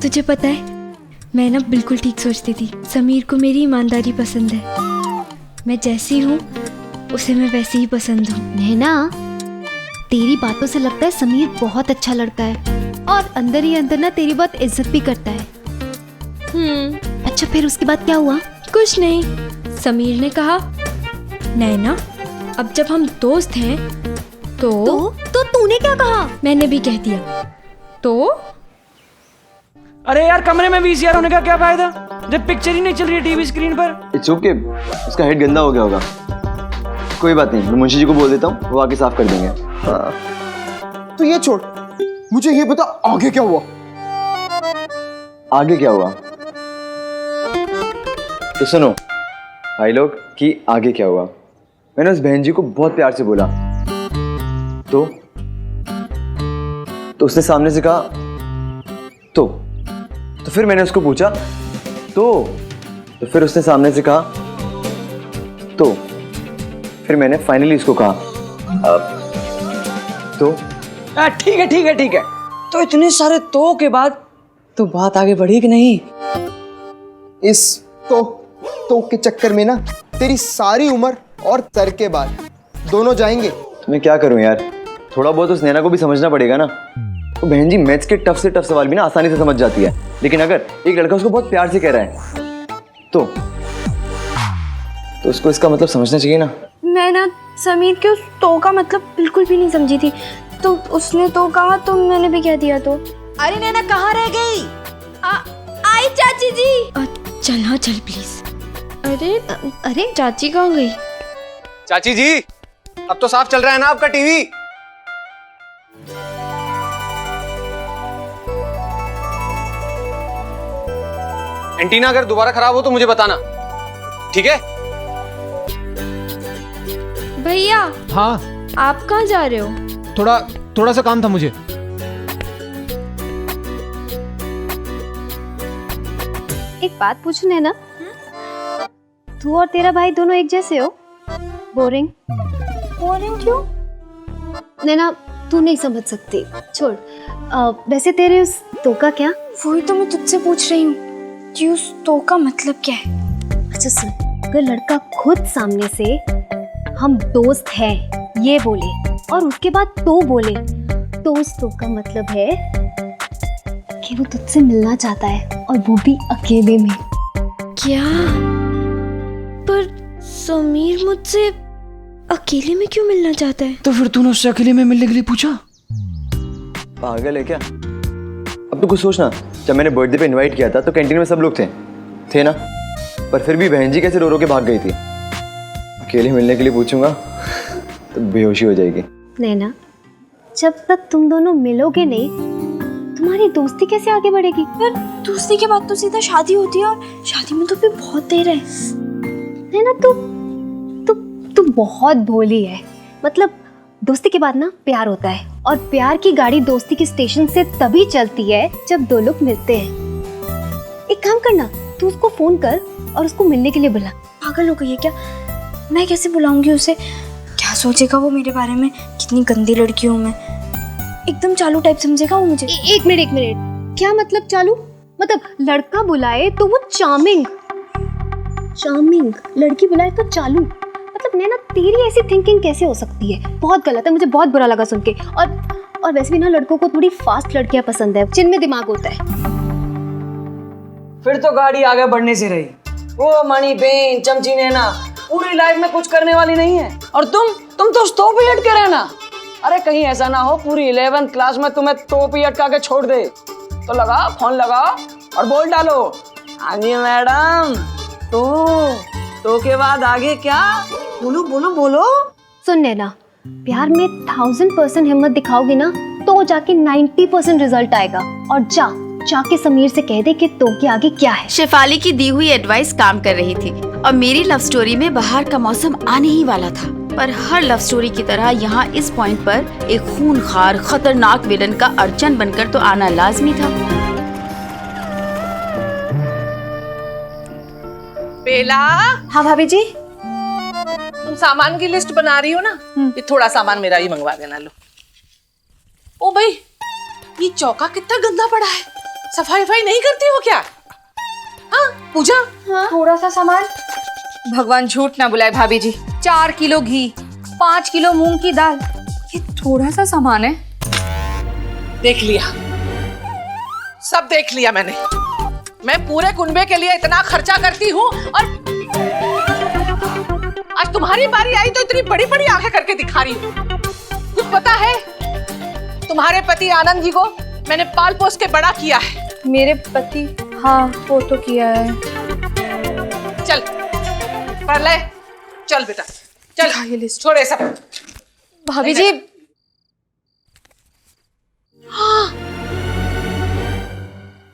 तुझे पता है, मैं ना बिल्कुल ठीक सोचती थी। समीर को मेरी ईमानदारी पसंद है। मैं जैसी हूँ उसे मैं वैसी ही पसंद हूँ। नैना, तेरी बातों से लगता है समीर बहुत अच्छा लड़का है और अंदर ही अंदर ना तेरी बहुत इज्जत भी करता है। अच्छा, फिर उसके बाद क्या हुआ? कुछ नहीं। समीर ने कहा, नैना अब जब हम दोस्त हैं तो तूने क्या कहा? मैंने भी कह दिया। तो अरे यार, कमरे में वीसीआर होने का क्या फायदा जब पिक्चर ही नहीं चल रही है टीवी स्क्रीन पर। इट्स ओके, उसका हेड गंदा हो गया होगा। कोई बात नहीं, मैं मुंशी जी को बोल देता हूँ, वो आके साफ कर देंगे। तो ये छोड़, मुझे ये बता आगे क्या हुआ? आगे क्या हुआ तो सुनो भाई लोग कि आगे क्या हुआ। मैंने उस बहन जी को बहुत प्यार से बोला तो उसने सामने से कहा तो फिर मैंने उसको पूछा तो फिर उसने सामने से कहा तो फिर मैंने फाइनली उसको कहा तो। ठीक है ठीक है ठीक है। तो इतने सारे तो के बाद तो बात आगे बढ़ी कि नहीं? इस तो के चक्कर में ना तेरी सारी उम्र और सर के बाल दोनों जाएंगे। तो मैं क्या करूं यार, थोड़ा बहुत उस नैना को भी समझना पड़ेगा ना। तो बहन जी मैथ्स के टफ से टफ सवाल भी ना आसानी से समझ जाती है, लेकिन अगर एक लड़का उसको बहुत प्यार से कह रहा है तो उसको इसका मतलब समझना चाहिए ना। मैं ना समीर के उस तो का मतलब बिल्कुल भी नहीं समझी थी, तो उसने तो कहा तो मैंने भी कह दिया। तो अरे नैना कहाँ रह गई? आई चाची जी। चल हाँ चल प्लीज। अरे चाची कहाँ गई? चाची जी, अब तो साफ चल रहा है ना आपका टीवी? एंटीना अगर दोबारा खराब हो तो मुझे बताना, ठीक है? भैया। हाँ, आप कहाँ जा रहे हो? थोड़ा सा काम था मुझे। एक बात पूछूं नैना, तू और तेरा भाई दोनों एक जैसे हो? बोरिंग क्यों? नैना तू नहीं समझ सकती, छोड़। वैसे तेरे उस तो का क्या? वही तो मैं तुझसे पूछ रही हूँ कि उस तो का मतलब क्या है। अच्छा सुन, अगर लड़का खुद सामने से हम दोस्त हैं ये बोले और उसके बाद तो बोले तो उस तो का मतलब है कि वो तुझसे मिलना चाहता है और वो भी अकेले में। क्या? पर समीर मुझसे अकेले में क्यों मिलना चाहता है? तो फिर तूने उससे अकेले में मिलने के लिए पूछा? पागल है क्या? अब तो कुछ सोचना, जब मैंने बर्थडे पे इनवाइट किया था तो कैंटीन में सब लोग थे ना, पर फिर भी बहन जी कैसे रो रो के भाग गई थी। अकेले मिलने के लिए पूछूंगा तो बेहोशी हो जाएगी। नैना, जब तक तुम दोनों मिलोगे नहीं तुम्हारी दोस्ती कैसे आगे बढ़ेगी? पर दोस्ती के बाद तो सीधा शादी होती है और शादी में तो फिर बहुत देर है। नैना तू बहुत भोली है। मतलब दोस्ती के बाद ना प्यार होता है और प्यार की गाड़ी दोस्ती के स्टेशन से तभी चलती है जब दो लोग मिलते हैं। एक काम करना, तू उसको फोन कर और उसको मिलने के लिए बुला। पागल हो गई है क्या? मैं कैसे बुलाऊंगी उसे? क्या सोचेगा वो मेरे बारे में? कितनी गंदी लड़की हूँ मैं। एकदम चालू टाइप समझेगा वो मुझे। एक मिनट, क्या मतलब चालू? मतलब लड़का बुलाए तो वो चार्मिंग, लड़की बुलाए तो चालू। मतलब नैना तेरी ऐसी थिंकिंग कैसे हो सकती है? बहुत गलत है, मुझे बहुत बुरा लगा सुन के। और वैसे भी ना लड़कों को थोड़ी फास्ट लड़कियां पसंद है जिनमें दिमाग होता है। फिर तो गाड़ी आगे बढ़ने से रही। वो मणि बेन चमची नैना पूरी लाइफ में कुछ करने वाली नहीं है, और तुम तो स्टॉप ही हट के रहना। अरे कहीं ऐसा ना हो पूरी 11th क्लास में तुम्हें टोप ही अटका के छोड़ दे, तो लगा फोन लगाओ और बोल डालो, हाँ जी मैडम। तो के बाद आगे क्या? बोलो। सुन नैना, प्यार में 1000% हिम्मत दिखाओगी ना तो जाके 90% रिजल्ट आएगा। और जाके समीर से कह दे कि तो के आगे क्या है। शेफाली की दी हुई एडवाइस काम कर रही थी और मेरी लव स्टोरी में बाहर का मौसम आने ही वाला था, पर हर लव स्टोरी की तरह यहाँ इस पॉइंट पर एक खूनखार खतरनाक विलन का अर्चन बनकर तो आना लाजमी था। बेला। हाँ भाभी जी। तुम सामान की लिस्ट बना रही हो ना? ये थोड़ा सामान मेरा ही मंगवा देना। लो। ओ भाई, ये चौका कितना गंदा पड़ा है। सफाई वफाई नहीं करती हो क्या? हाँ पूजा, थोड़ा सा सामान। भगवान झूठ ना बुलाए भाभी जी, 4 किलो घी, 5 किलो मूंग की दाल, ये थोड़ा सा सामान है। देख लिया, सब देख लिया मैंने। मैं पूरे कुनबे के लिए इतना खर्चा करती हूँ और आज तुम्हारी बारी आई तो इतनी बड़ी बड़ी आंखें करके दिखा रही हूँ। कुछ पता है? तुम्हारे पति आनंद जी को मैंने पाल पोस के बड़ा किया है। मेरे पति, हाँ वो तो किया है। चल पढ़ ले, चल बेटा चल, छोड़े सब। भाभी जी,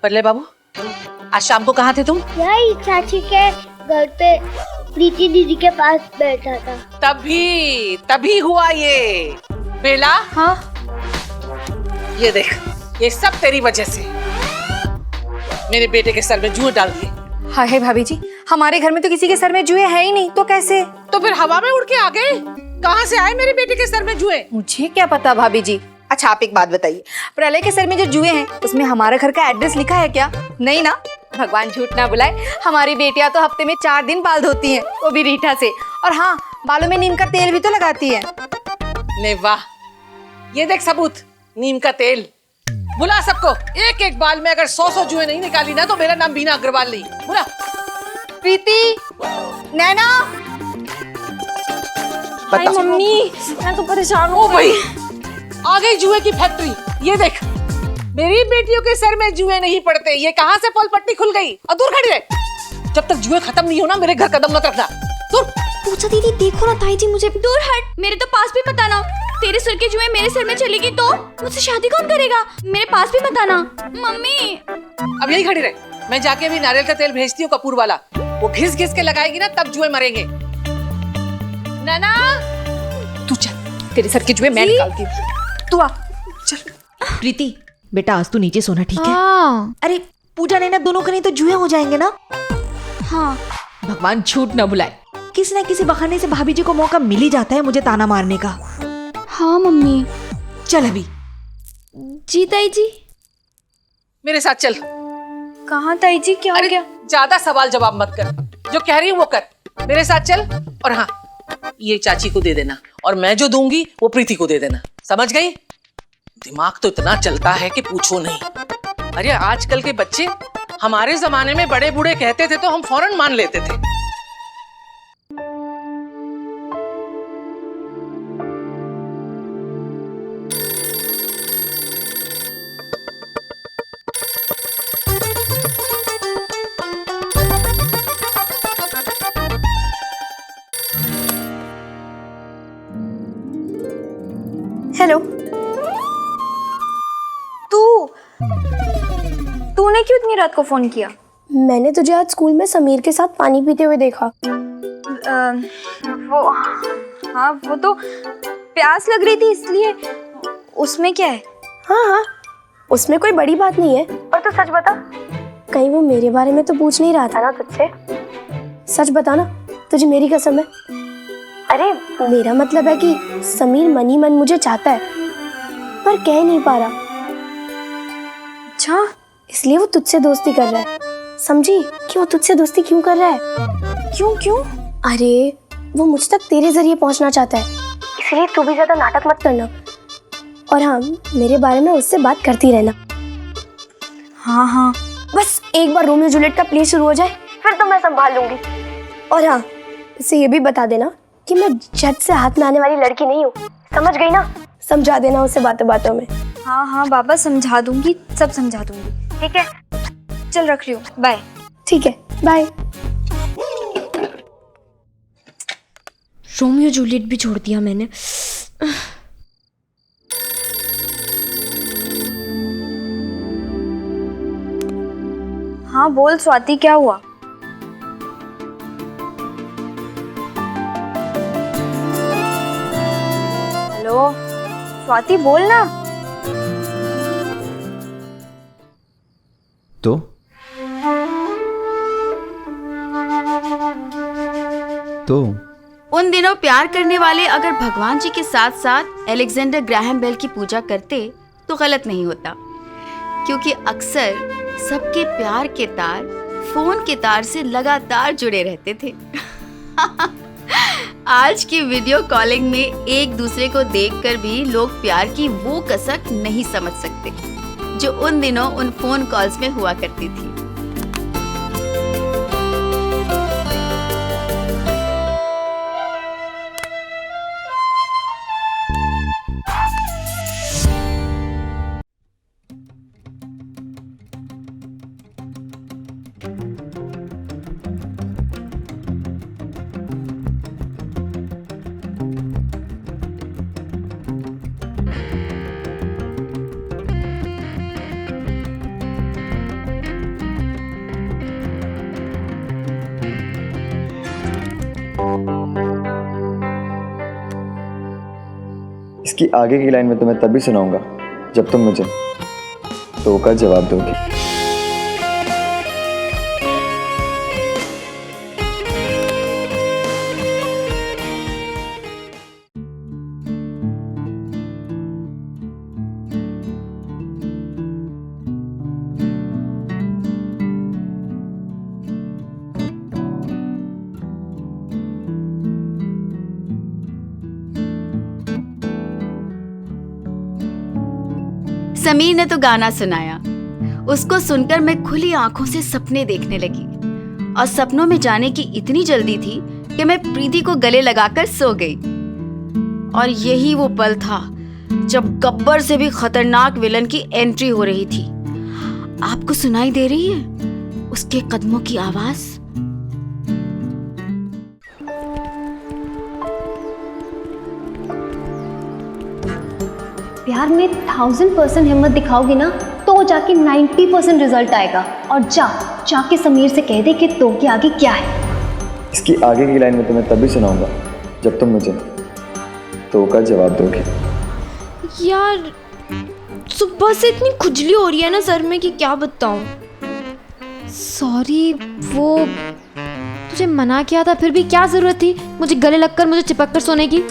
पढ़ ले बाबू, आज शाम को कहाँ थे तुम? यही चाची के घर पे प्रीति दीदी के पास बैठा था। तभी हुआ ये। बेला, हाँ ये देख, ये सब तेरी वजह से। मेरे बेटे के सर में जुए डाल दिए। हाय भाभी जी, हमारे घर में तो किसी के सर में जुए है ही नहीं, तो कैसे? तो फिर हवा में उड़ के आ गए? कहाँ से आए मेरे बेटे के सर में जुए? मुझे क्या पता भाभी जी। अच्छा आप एक बात बताइए, प्रलय के सर में जो जुए हैं उसमें हमारे घर का एड्रेस लिखा है क्या? नहीं ना। भगवान झूठ ना बुलाए, हमारी बेटियां तो हफ्ते में 4 दिन बाल धोती हैं, वो भी रीठा से। और हाँ, बालों में नीम का तेल भी तो लगाती है। ले वाह, ये देख सबूत, नीम का तेल। बुला सबको, एक एक बाल में अगर 100 जुए नहीं निकाली ना तो मेरा नाम बीना अग्रवाल नहीं। बुला। प्रीति, नैना। हाय मम्मी, मैं तो परेशान हूँ। ओ भाई, आ गई जुए की फैक्ट्री। ये देख, मेरी बेटियों के सर में जुए नहीं पड़ते। ये कहाँ से पल पट्टी खुल गई? और दूर खड़ी रह। जब तक जुए खत्म नहीं हो ना, मेरे घर कदम मत रखना। दूर। पूछा दीदी, देखो ना ताई जी मुझे। दूर हट, मेरे तो पास भी मत आना। तेरे सर की जुएं मेरे सर में चलेगी तो मुझसे शादी कौन करेगा? मेरे पास भी मत आना। मम्मी, अब यही खड़ी रह। मैं जाके अभी नारियल का तेल भेजती हूँ कपूर वाला। वो घिस घिस के लगाएगी ना, तब जुए मरेंगे। नैना, तू चल, तेरे सर के जुए मैं निकालती हूँ। तू आ, चल। प्रीति बेटा, आज तू नीचे सोना, ठीक है? अरे पूजा नैना दोनों के नहीं तो जुए हो जाएंगे ना। हाँ भगवान झूठ न बुलाए, किसी न किसी बहाने से भाभी जी को मौका मिल ही जाता है मुझे ताना मारने का। हाँ मम्मी। चल अभी। जी ताई जी। मेरे साथ चल। कहाँ ताई जी, क्या हो गया? ज्यादा सवाल जवाब मत कर, जो कह रही हूँ वो कर। मेरे साथ चल। और हाँ, ये चाची को दे देना और मैं जो दूंगी वो प्रीति को दे देना। समझ गई? दिमाग तो इतना चलता है कि पूछो नहीं। अरे आजकल के बच्चे, हमारे जमाने में बड़े बूढ़े कहते थे तो हम फौरन मान लेते थे। हेलो, तूने क्यों इतनी रात को फोन किया? मैंने तुझे आज स्कूल में समीर के साथ पानी पीते हुए देखा। वो, हाँ वो तो प्यास लग रही थी इसलिए। उसमें क्या है? हाँ, उसमें कोई बड़ी बात नहीं है। और तू सच बता, कहीं वो मेरे बारे में तो पूछ नहीं रहा था ना तुझसे? सच बता ना, तुझे मेरी कसम है। अरे मेरा मतलब है कि समीर मन ही मन मुझे चाहता है, पर कह नहीं पा रहा। अच्छा, इसलिए वो तुझसे दोस्ती कर रहा है। समझी कि वो तुझसे दोस्ती क्यों कर रहा है? क्यों? अरे वो मुझ तक तेरे जरिए पहुंचना चाहता है, इसलिए तू भी ज्यादा नाटक मत करना। और हाँ, मेरे बारे में उससे बात करती रहना। हाँ, बस एक बार रोमियो जूलियट का प्ले शुरू हो जाए, फिर तो मैं संभाल लूंगी। और हाँ, इसे ये भी बता देना कि मैं झट से हाथ में आने वाली लड़की नहीं हूँ। समझ गई ना? समझा देना उसे बातों बातों में। हाँ बाबा, समझा दूंगी, सब समझा दूंगी। ठीक है, चल रख रही हूँ, बाय। ठीक है, बाय। रोमियो जूलियट भी छोड़ दिया मैंने। हाँ बोल स्वाति, क्या हुआ? हेलो स्वाति, बोल ना। तो उन दिनों प्यार करने वाले अगर भगवान जी के साथ साथ अलेक्जेंडर ग्राहम बेल की पूजा करते तो गलत नहीं होता, क्योंकि अक्सर सबके प्यार के तार फोन के तार से लगातार जुड़े रहते थे। आज की वीडियो कॉलिंग में एक दूसरे को देखकर भी लोग प्यार की वो कसक नहीं समझ सकते जो उन दिनों उन फोन कॉल्स में हुआ करती थी। इसकी आगे की लाइन में तुम्हें तभी सुनाऊंगा जब तुम मुझे तो का जवाब दोगे। समीर ने तो गाना सुनाया। उसको सुनकर मैं खुली आंखों से सपने देखने लगी और सपनों में जाने की इतनी जल्दी थी कि मैं प्रीति को गले लगाकर सो गई। और यही वो पल था जब गब्बर से भी खतरनाक विलन की एंट्री हो रही थी। आपको सुनाई दे रही है उसके कदमों की आवाज? प्यार में 1000% हिम्मत दिखाओगी ना तो जाके 90% रिजल्ट आएगा। और जाके समीर से कह दे कि तो के आगे क्या है। इसकी आगे की लाइन में तुम्हें तभी सुनाऊंगा जब तुम मुझे तो का जवाब दोगे। यार सुबह से इतनी खुजली हो रही है ना सर में कि क्या बताऊं। सॉरी, वो तुझे मना किया था फिर भी क्या जरूरत थी मुझे गले लगकर मुझे चिपक कर सोने की।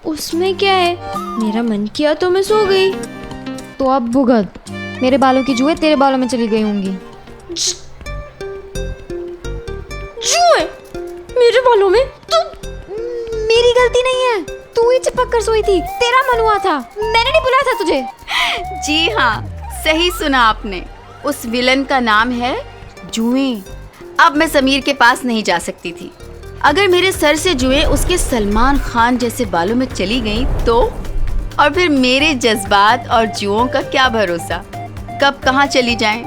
उसमें क्या है, मेरा मन किया तो मैं सो गई। तो अब भुगत, मेरे बालों की जुएं तेरे बालों में चली गई होंगी। जुएं मेरे बालों में? तो मेरी गलती नहीं है, तू ही चिपक कर सोई थी, तेरा मन हुआ था, मैंने नहीं बुलाया था तुझे। जी हाँ, सही सुना आपने। उस विलन का नाम है जुएं। अब मैं समीर के पास नहीं जा सकती थी। अगर मेरे सर से जुएं उसके सलमान खान जैसे बालों में चली गईं तो? और फिर मेरे जज्बात और जुओं का क्या भरोसा, कब कहाँ चली जाएं?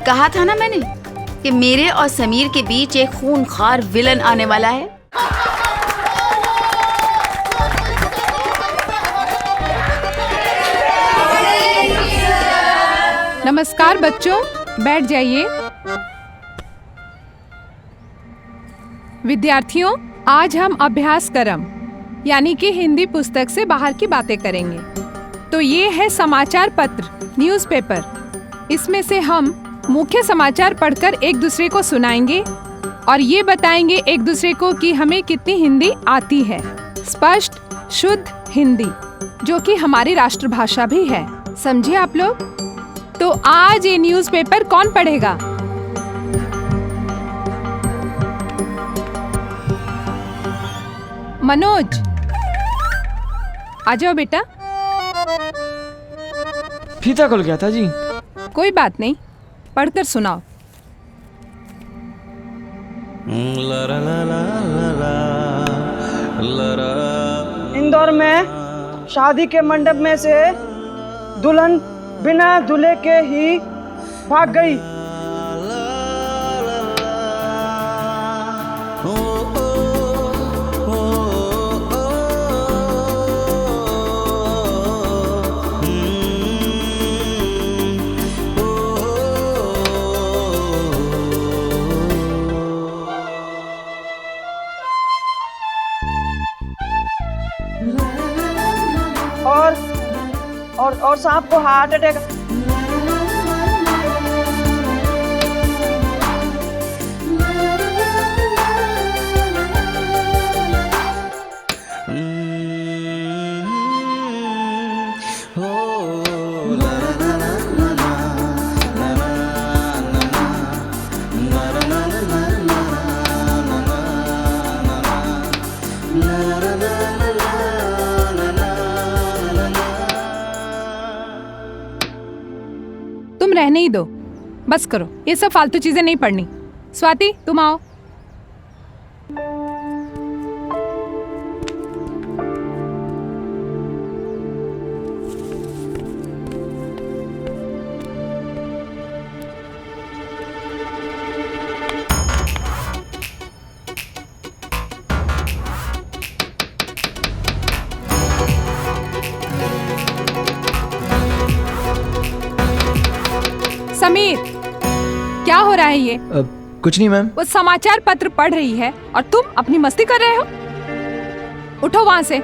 कहा था ना मैंने कि मेरे और समीर के बीच एक खूनखार विलन आने वाला है। नमस्कार बच्चों, बैठ जाइए। विद्यार्थियों, आज हम अभ्यास क्रम यानी कि हिंदी पुस्तक से बाहर की बातें करेंगे। तो ये है समाचार पत्र, न्यूज़पेपर। इसमें से हम मुख्य समाचार पढ़कर एक दूसरे को सुनाएंगे और ये बताएंगे एक दूसरे को कि हमें कितनी हिंदी आती है। स्पष्ट शुद्ध हिंदी, जो कि हमारी राष्ट्रभाषा भी है। समझे आप लोग? तो आज ये न्यूज़पेपर कौन पढ़ेगा? मनोज, आ जाओ बेटा। फीता खुल गया था जी। कोई बात नहीं, पढ़कर सुनाओ। इंदौर में शादी के मंडप में से दुल्हन बिना दूल्हे के ही भाग गई। और सांप को हार्ट अटैक। तुम रहने ही दो, बस करो, ये सब फालतू चीजें नहीं पढ़नी। स्वाति तुम आओ। समीर, क्या हो रहा है ये? कुछ नहीं मैम। वो समाचार पत्र पढ़ रही है और तुम अपनी मस्ती कर रहे हो। उठो वहां से,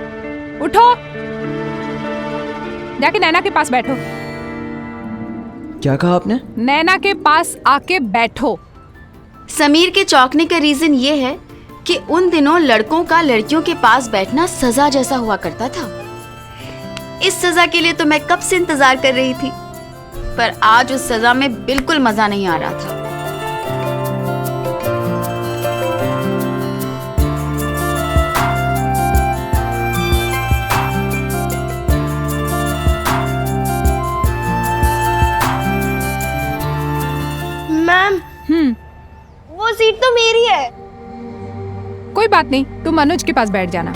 उठो, जाके नैना के पास बैठो। क्या कहा आपने? नैना के पास आके बैठो। समीर के चौंकने का रीजन ये है कि उन दिनों लड़कों का लड़कियों के पास बैठना सजा जैसा हुआ करता था। इस सजा के लिए तो मैं कब से इंतजार कर रही थी, पर आज उस सजा में बिल्कुल मजा नहीं आ रहा था। मैम, वो सीट तो मेरी है। कोई बात नहीं, तुम मनोज के पास बैठ जाना।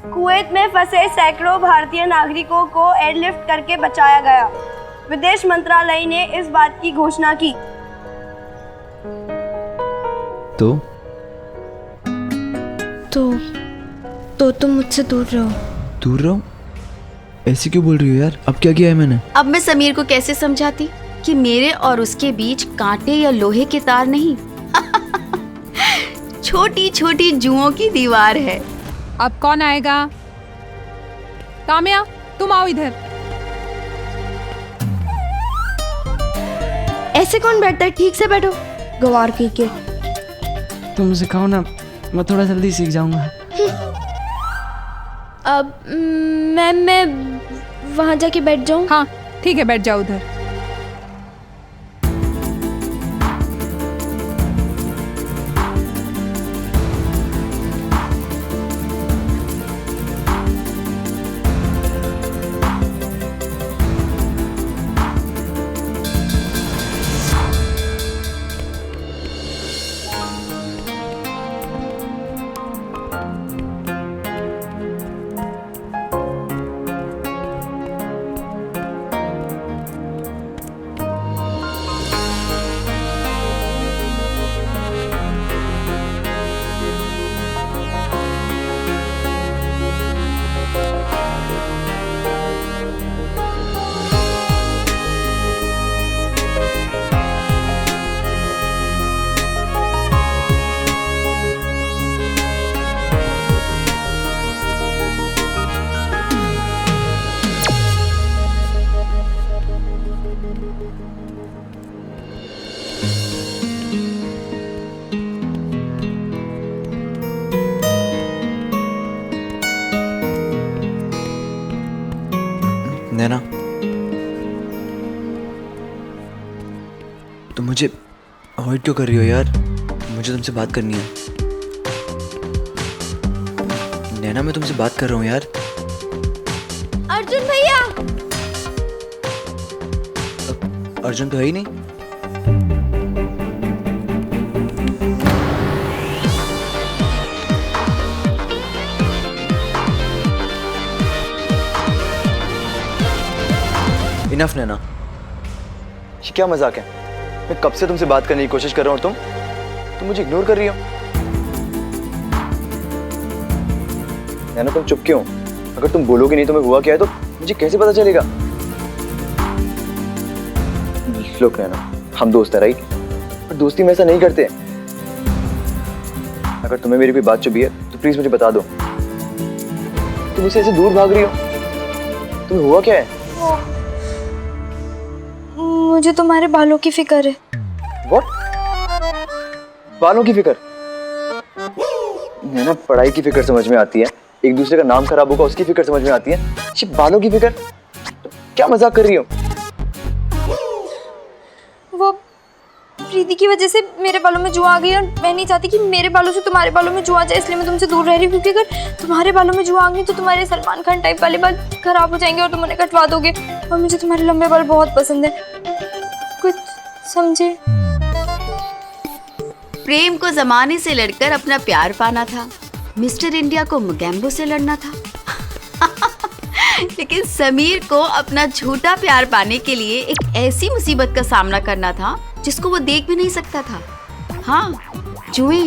कुवैत में फंसे सैकड़ों भारतीय नागरिकों को एयरलिफ्ट करके बचाया गया। विदेश मंत्रालय ने इस बात की घोषणा की। तो तुम मुझसे दूर रहो। दूर रहो? ऐसे क्यों बोल रही हो यार? अब क्या किया है मैंने? अब मैं समीर को कैसे समझाती कि मेरे और उसके बीच कांटे या लोहे के तार नहीं, छोटी छोटी जुओं की दीवार है। अब कौन आएगा? काम्या, तुम आओ इधर। ऐसे कौन बैठता है? ठीक से बैठो। गवार के तुम सिखाओ ना, मैं थोड़ा जल्दी सीख जाऊंगा। अब मैं वहां जाके बैठ जाऊं? हाँ ठीक है, बैठ जाओ उधर। नैना, तुम मुझे अवॉइड क्यों कर रही हो यार? मुझे तुमसे बात करनी है। नैना, मैं तुमसे बात कर रहा हूँ यार। अर्जुन भैया! अर्जुन तो है ही नहीं। इनफ नैना, ये क्या मजाक है? मैं कब से तुमसे बात करने की कोशिश कर रहा हूँ, तुम मुझे इग्नोर कर रही हो। नैना, तुम चुप क्यों? अगर तुम बोलोगे नहीं तुम्हें हुआ क्या है तो मुझे कैसे पता चलेगा? लोग नैना, हम दोस्त है राइट, पर दोस्ती में ऐसा नहीं करते। अगर तुम्हें मेरी कोई बात चुभी है तो प्लीज मुझे बता दो। तुम मुझसे ऐसे दूर भाग रही हो, तुम्हें हुआ क्या है? मुझे तुम्हारे बालों की फिक्र है। What? बालों की फिक्र? नैना, पढ़ाई की फिक्र समझ में आती है, एक दूसरे का नाम खराब होगा उसकी फिक्र समझ में आती है, ये बालों की फिक्र? क्या मजाक कर रही हो? प्रीति की वजह से मेरे बालों में जुआ आ गई और मैं नहीं चाहती कि मेरे बालों से तुम्हारे बालों में जुआ आ जाए, इसलिए मैं तुमसे दूर रह रही हूँ। क्योंकि अगर तुम्हारे बालों में जुआ आ गई तो तुम्हारे सलमान खान टाइप वाले बाल खराब हो जाएंगे और तुम उन्हें कटवा दोगे, और मुझे तुम्हारे लंबे बाल बहुत पसंद है। कुछ समझे? प्रेम को जमाने से लड़कर अपना प्यार पाना था, मिस्टर इंडिया को मुगैम्बो से लड़ना था। लेकिन समीर को अपना झूठा प्यार पाने के लिए एक ऐसी मुसीबत का सामना करना था जिसको वो देख भी नहीं सकता था। हाँ, जुए।